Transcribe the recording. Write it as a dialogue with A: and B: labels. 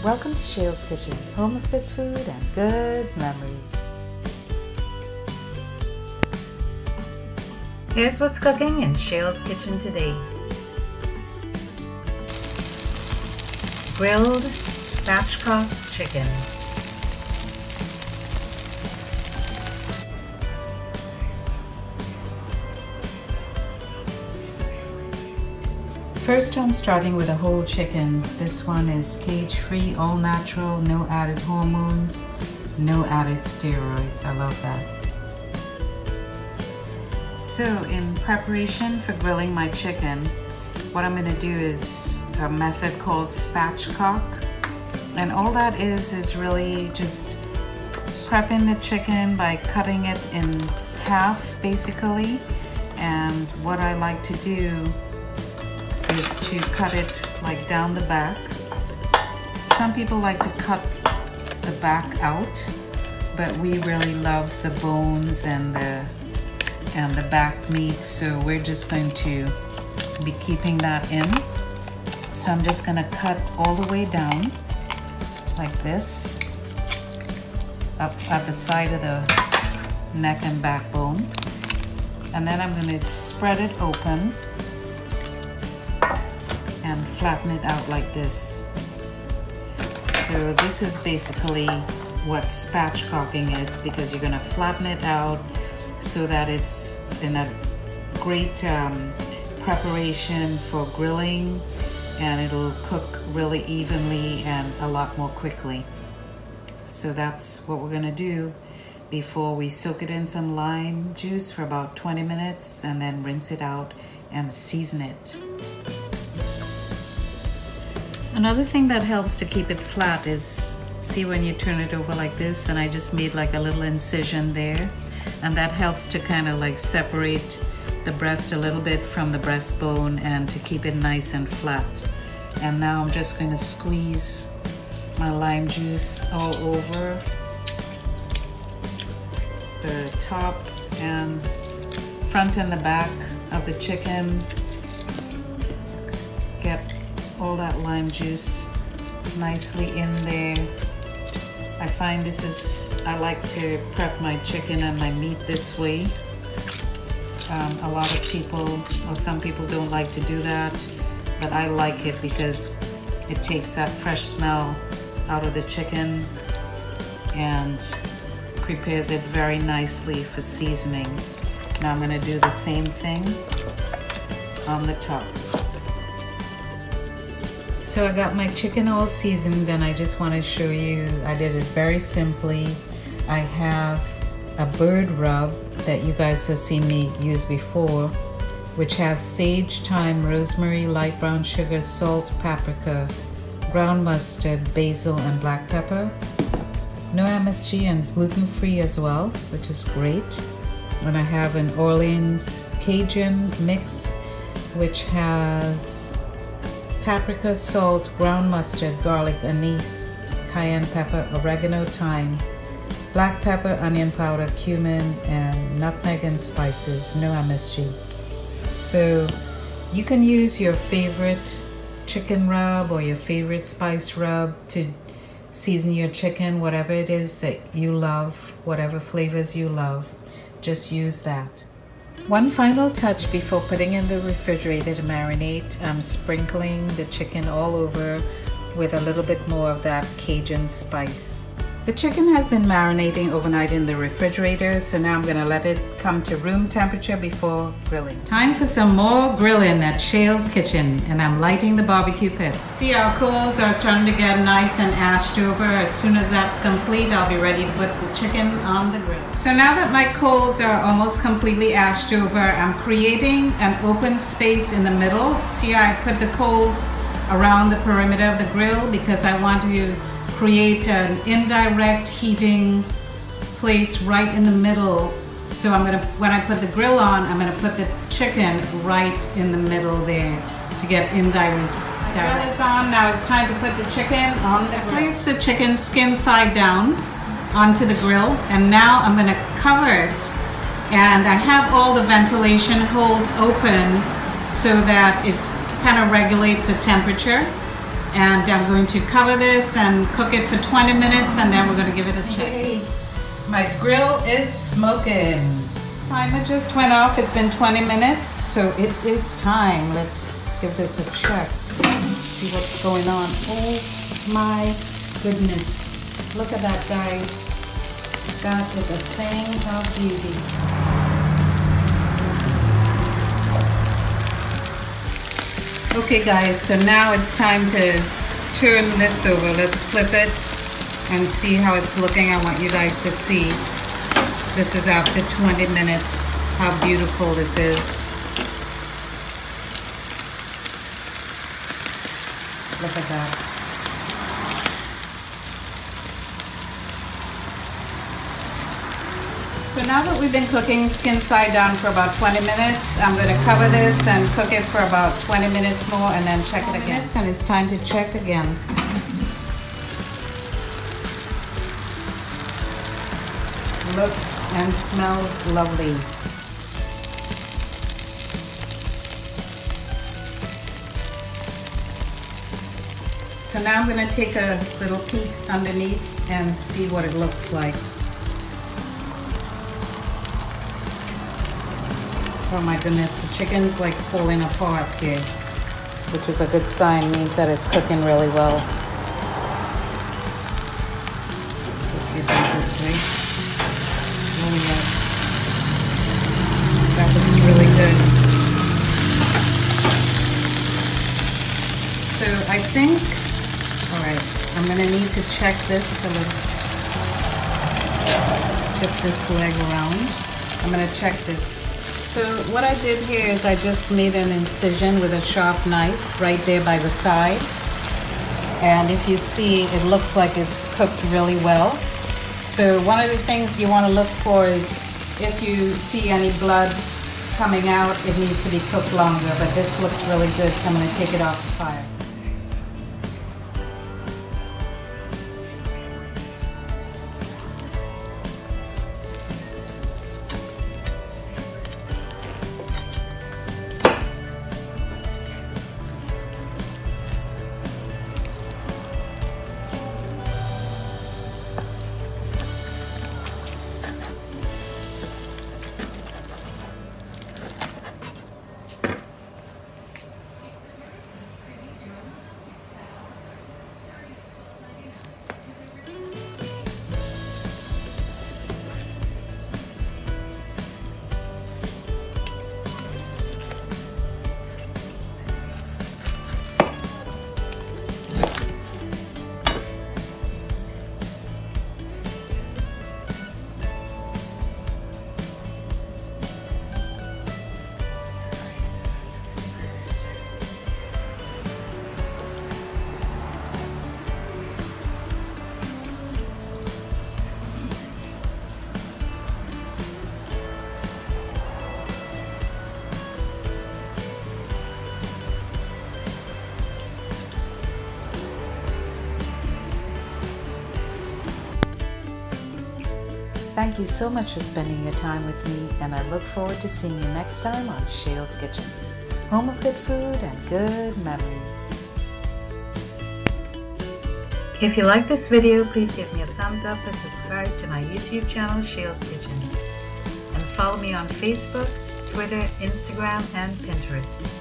A: Welcome to Shail's Kitchen, home of good food and good memories. Here's what's cooking in Shail's Kitchen today. Grilled spatchcock chicken. First, I'm starting with a whole chicken. This one is cage-free, all natural, no added hormones, no added steroids. I love that. So in preparation for grilling my chicken, what I'm gonna do is a method called Spatchcock. And all that is really just prepping the chicken by cutting it in half, basically. And what I like to do is to cut it like down the back. Some people like to cut the back out, but we really love the bones and the back meat, so we're just going to be keeping that in. So I'm just gonna cut all the way down like this, up at the side of the neck and backbone, and then I'm gonna spread it open and flatten it out like this. So this is basically what spatchcocking is, because you're gonna flatten it out so that it's in a great preparation for grilling, and it'll cook really evenly and a lot more quickly. So that's what we're gonna do before we soak it in some lime juice for about 20 minutes and then rinse it out and season it. Another thing that helps to keep it flat is, see when you turn it over like this, and I just made like a little incision there, and that helps to kind of like separate the breast a little bit from the breastbone and to keep it nice and flat. And now I'm just going to squeeze my lime juice all over the top and front and the back of the chicken. Get all that lime juice nicely in there. I find I like to prep my chicken and my meat this way. A lot of people, or some people, don't like to do that, but I like it because it takes that fresh smell out of the chicken and prepares it very nicely for seasoning. Now I'm going to do the same thing on the top. So I got my chicken all seasoned, and I just want to show you, I did it very simply. I have a bird rub that you guys have seen me use before, which has sage, thyme, rosemary, light brown sugar, salt, paprika, ground mustard, basil, and black pepper. No MSG and gluten-free as well, which is great. And I have an Orleans Cajun mix, which has paprika, salt, ground mustard, garlic, anise, cayenne pepper, oregano, thyme, black pepper, onion powder, cumin, and nutmeg and spices. No MSG. So you can use your favorite chicken rub or your favorite spice rub to season your chicken, whatever it is that you love, whatever flavors you love, just use that. One final touch before putting in the refrigerator to marinate, I'm sprinkling the chicken all over with a little bit more of that Cajun spice. The chicken has been marinating overnight in the refrigerator, so now I'm gonna let it come to room temperature before grilling. Time for some more grilling at Shail's Kitchen, and I'm lighting the barbecue pit. See, our coals are starting to get nice and ashed over. As soon as that's complete, I'll be ready to put the chicken on the grill. So now that my coals are almost completely ashed over, I'm creating an open space in the middle. See, I put the coals around the perimeter of the grill because I want to create an indirect heating place right in the middle. So when I put the grill on, I'm gonna put the chicken right in the middle there to get indirect. The grill is on, now it's time to put the chicken on the grill. Place the chicken skin side down onto the grill, and now I'm gonna cover it. And I have all the ventilation holes open so that it kind of regulates the temperature. And I'm going to cover this and cook it for 20 minutes and then we're going to give it a check. Yay. My grill is smoking. Timer just went off. It's been 20 minutes, so it is time. Let's give this a check. See what's going on. Oh my goodness. Look at that, guys. That is a thing of beauty. Okay guys, so now it's time to turn this over. Let's flip it and see how it's looking. I want you guys to see. This is after 20 minutes. How beautiful this is. Look at that. So now that we've been cooking skin side down for about 20 minutes, I'm going to cover this and cook it for about 20 minutes more and then check it again. And it's time to check again. Looks and smells lovely. So now I'm going to take a little peek underneath and see what it looks like. Oh my goodness, the chicken's like falling apart here, which is a good sign, means that it's cooking really well. Let's see if you do it this way. Oh yes, that looks really good. So I think, all right, I'm gonna need to check this. So let's tip this leg around. I'm gonna check this. So what I did here is I just made an incision with a sharp knife right there by the thigh. And if you see, it looks like it's cooked really well. So one of the things you want to look for is if you see any blood coming out, it needs to be cooked longer. But this looks really good, so I'm going to take it off the fire. Thank you so much for spending your time with me, and I look forward to seeing you next time on Shail's Kitchen, home of good food and good memories. If you like this video, please give me a thumbs up and subscribe to my YouTube channel, Shail's Kitchen. And follow me on Facebook, Twitter, Instagram, and Pinterest.